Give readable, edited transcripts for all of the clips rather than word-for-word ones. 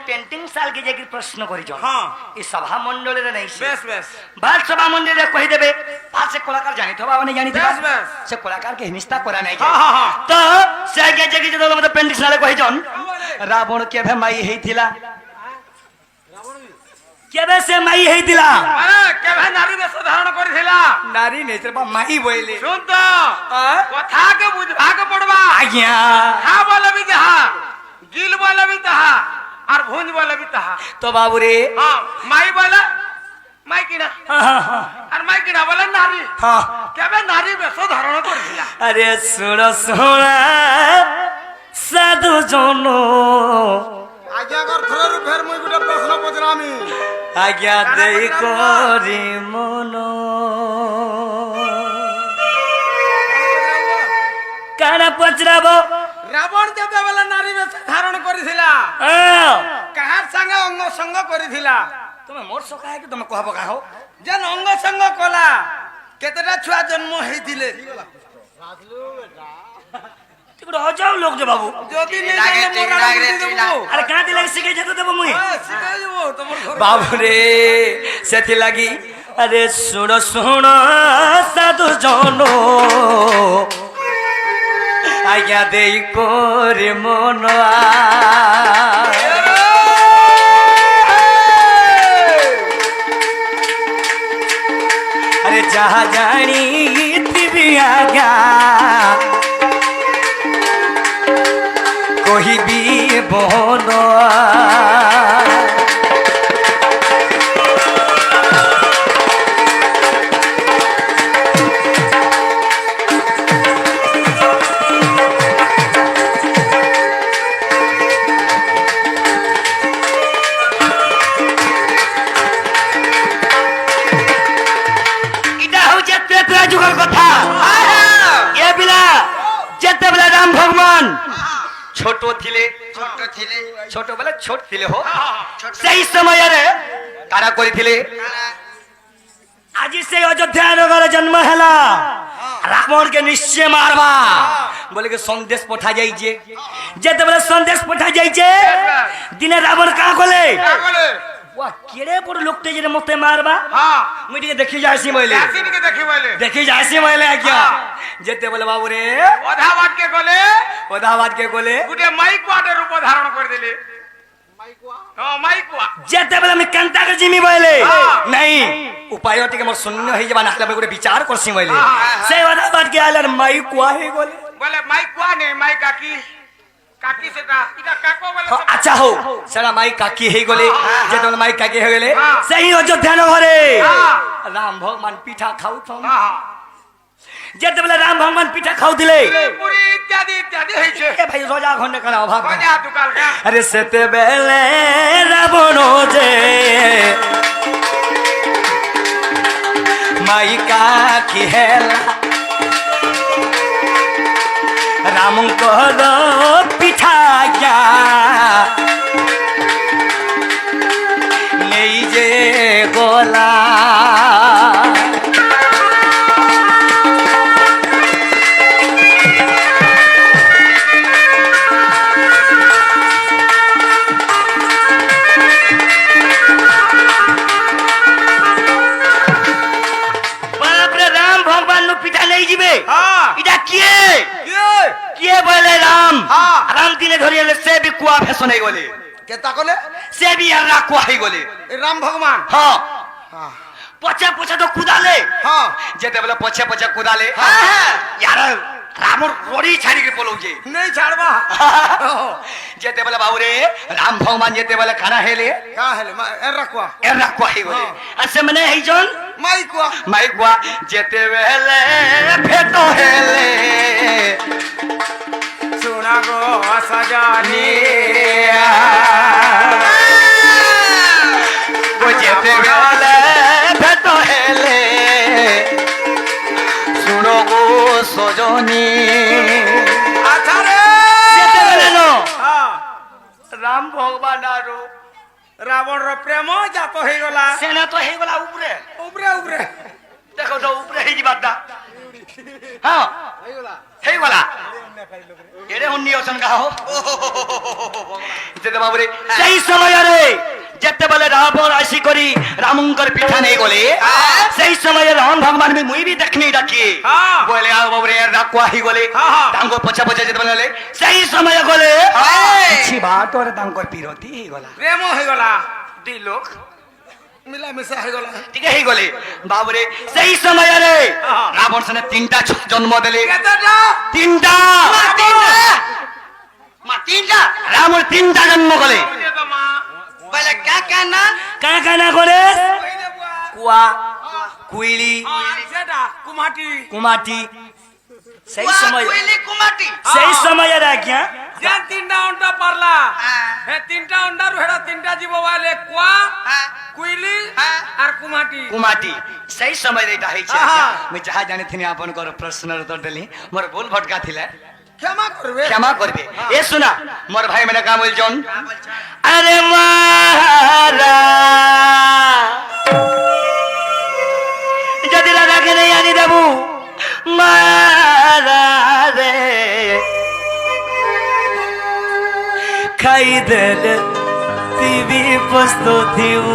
painting साल के जाकर प्रश्न करी जो हाँ ई सभा मंडल रे नहीं बेस बेस बाल सभा मंडल रे कहि देबे पास से कलाकार जानि थबा नहीं जानि थबा बेस बेस से कलाकार के हिनिस्ता करा नहीं हाँ हाँ हाँ तो से आगे जगी जदल मत पेंटिंग साल कहि जन रावण के भे माई हेथिला केबे से माई हेथिला अरे केबे नारी बेस धारण करिथिला नारी नहीं तरबा माई बोइले सुन तो कथा के बुझबा के पड़बा आज्ञा खा बोले भी जहा गिल बोले भी तहा और भूंज बोले भी तहा तो बाबू रे हां माई बोले माई किना हां और माई किना बोले नारी हां केबे नारी बेस धारण करिथिला अरे सुन सुना साधु जनो आज्ञा कर थोर फेर मुई गुटे प्रश्न पचरामी आज्ञा देई करी मनो काना पचराबो रावण केबे बोले नारी बेस धारण करिथिला कहार संग अंग संग करिथिला तुम मोर सका है कि तुम कहबो का हो जन अंग संग कला केतेटा छुआ जन्म हेतिले तिकडे हो जाओ लोग जो बाबू जदी नै जाने मोरा देबो अरे का दिले सिखे जतो देबो मुई सिखाइ देबो तमर घर बाबू रे सेथि लागी अरे सुन सुन साधु जनो आज्ञा देई कोरे मनो अरे जहा जानी तिबी आज्ञा कोई भी बोलो जुगर कथा ये बिला जेते बेला राम भगवान छोटो थिले छोटो बेला छोट थिले हो सही समय रे तारा करी थिले आज से अयोध्या नगर जन्म हैला रावण के निश्चय मारबा बोले के संदेश पठा जाई जे जेते बेला संदेश पठा जाई जे दिने रावण का कोले वाह केड़े पर लोकते जे मते मारबा हां मुई देखि जायसी मइले यासीन के देखि मइले देखि जायसी मइले आज्ञा जेते बोले बाबू रे ओधावाद के गोले गुटे माइक वाटे रूप धारण कर देले हां माइक वा जेते बोले मैं कंता के जिमी मइले नहीं उपाय टिके मोर शून्य होई जबा नाले गुटे विचार करसी मइले से ओधावाद के आलर माइक वा हे बोले माइक वा ने माइक काकी से ता इका काको बोले अच्छा हो सारा माई काकी हे गोले जे तो माई काकी हे गेले सही अयोध्या न घरे राम भगवान पीठा खाऊ थो जे तो राम भगवान पीठा खाऊ दिले पूरी इत्यादि इत्यादि होई छे ए भाई रोजा घंटे करा अभाव रोजा दुकाल का अरे सेते बेले रावण जे माई काकी हेला राम कहल पिठाया नहीं जे गोला बाप रे राम भगवान नु पिठा नहीं जीवे हां इटा किए बोले राम राम दिने धरिले से भी कुआ फेस नहीं गोले केता कोले से भी यार कुआ ही गोले राम भगवान हां पछे पछे तो कुदाले हां जेते बोले पछे पछे कुदाले यार राम रोड़ी छाड़ी के पलो जे नहीं छाड़बा जेते बोले बाबू रे राम भगवान जेते बोले खाना हेले का हेले एरकुआ ही गोले असे मने है जन माइकुआ जेते बेले फेतो हेले सुना गो सजानी वो जेते बेले फेतो हेले सुनो गो सजनी अच्छा रे जेते बेले नो राम भगवान आरो रावण रो प्रेम जात हो गला सेना तो हे गला ऊपरे ऊपरे देखो तो ऊपरे हे जीवाता हां हे गला एरे हुन्नी ओसन का हो जेते बाबू रे सही समय କରି ରାମଙ୍କର ପିଠା ନେଇ ଗଲେ ସେଇ ସମୟରେ ରାମ ଭଗବାନ ବି ମୁଇଁ ବି ଦେଖିନି ଡାକି ବୋଇଲେ ଆଉ ବାବୁରେ ରାକୁଆ ହେଇଗଲେ ତାଙ୍କ ପଛେ ପଛେ ଯେତେବେଳେ ଗଲେ ସେଇ ସମୟ ଗଲେ କିଛି ବାଟରେ ତାଙ୍କର ବିରତି ହେଇଗଲା ପ୍ରେମ ହେଇଗଲା ଦି ଲୋକ ମିଳାମିଶା ହେଇଗଲା ଟିକେ ହେଇଗଲେ ବାବୁରେ ସେଇ ସମୟରେ ରାବଣ ସେନେ 3ଟା ଛୁଆ ଜନ୍ମ ଦେଲେ କେତେଟା 3ଟା ରାବଣ 3ଟା ଜନ୍ମ କଲେ ବୋଲେ କା ନା କାଣା କଲେ କୁଆ କୁଇଳି ସେଟା କୁମାଟି କୁମାଟି ସେଇ ସମୟ କୁମାଟି ସେଇ ସମୟରେ ଆଜ୍ଞା যে 3টা অন্ডা পারলা হে 3টা অন্ডার হেডা 3টা জীব বলে কোয়া কুইলি আর কুমাটি কুমাটি সেই সমୟରେ এটা ହେଇଛି ଆଜ୍ଞା ମୁଁ ଯାହା ଜାଣିଥିଲି ଆପଣଙ୍କର ପ୍ରଶ୍ନର ଉତ୍ତର ଦେଲି ମୋର ଭୁଲ ଭଟକା ଥିଲା ক্ষমা করবে ক্ষমা করবে এ শোনা মোর ভাই মানে কা বলছন আরে মারা যদি রাধাকে নেই আনি দেবু মারা রে খাই দেল টিভি পস্তো থিউ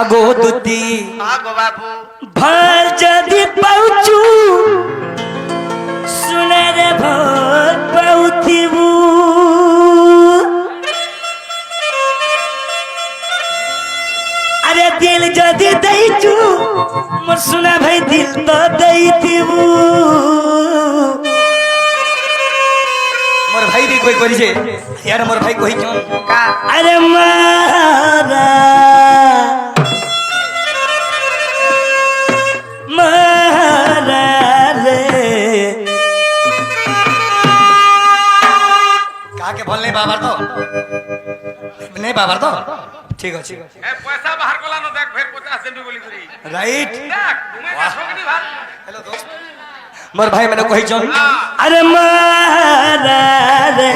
আগো দুতি আগো বাবু ভাল যদি পাউচু শুনে রে ভাল পাউথিবু আরে দিল যদি দেইচু মোর শুনা ভাই দিল তো দেইথিবু মোর ভাই भी कोई करिছে यार मोर भाई कहि चन अरे मारा मारा रे का के बोल नहीं बाबर तो नहीं बाबर तो ठीक अछि এ পয়সা বাহার কলা ন দেখ ফের 50 সেন্ট বলি করি राइट দেখ তুমি না সঙ্গনি ভার हेलो दोस्त मोर भाई मैंने कहि चन अरे मारा रे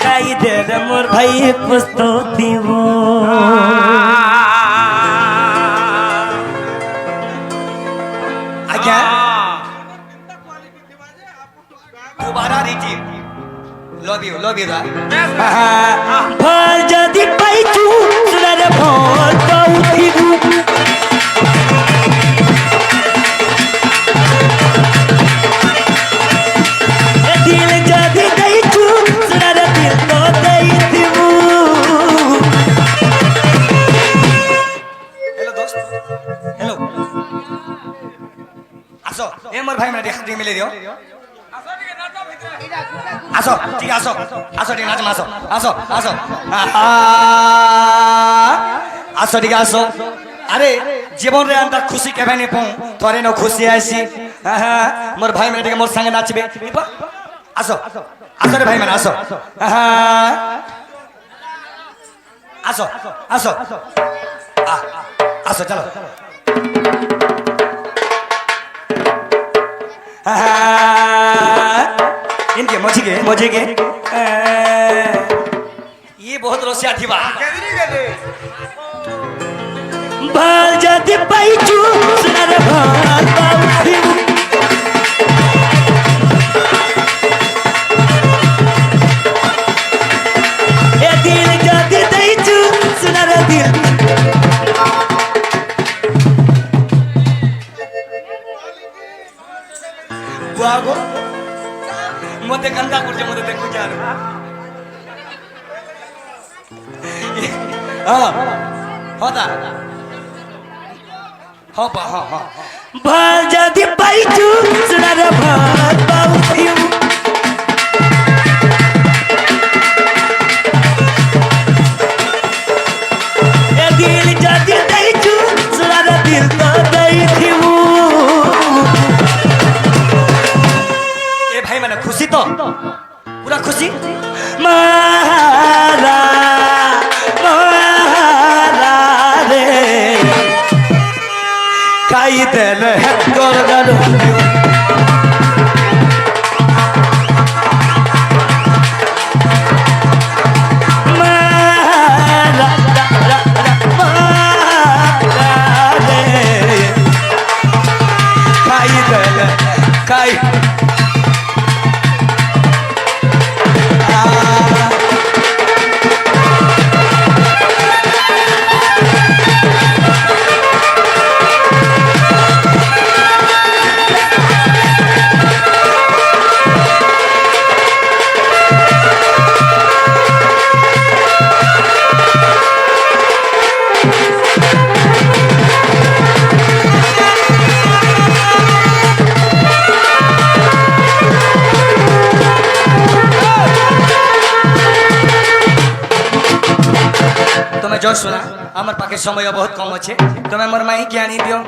खाई दे रे मोर भाई पस्तोतीबो आज्ञा दोबारा रीति लव यू दा भल जदी पाइचू सुना रे भल पाउथीबू दिल जदी दैचू सुना रे दिल तो दैथीबू हेलो दोस्त हेलो আসো এ মোর ভাই মানে দেখা মিলে দিও আসো ঠিক আসো আসো ঠিক নাচ আসো আসো আসো আসো ঠিক আসো আরে জীবন রে আন্তা খুশি কেবে নি পউ তোরে ন খুশি আইছি মোর ভাই মানে মোর সঙ্গে নাচবে আসো আসো রে ভাই মানে আসো আসো আসো আসো চলো इनके मजे के ये बहुत रोसिया थी बा কেদিনি গেলে भाल जाती पाइचू सुना रे भाल पाउथीबू ए दिल जाती दैचू सुना रे दिल बुआगो मते गंदा करजे मते देखो यार हां होता हो बा हां भाल जदी पाइचू सुना रे भाल पाउथीबू ए दिल जदी दैचू सुना रे दिल तो दैथीबू ए भाई माने खुशी तो पूरा खुशी मारा मारा रे खाई देल है गरगन ଯଶୋଦା আমার পাখে সময় বহুত কম আছে তুমি মোর মাইকে আনি দিও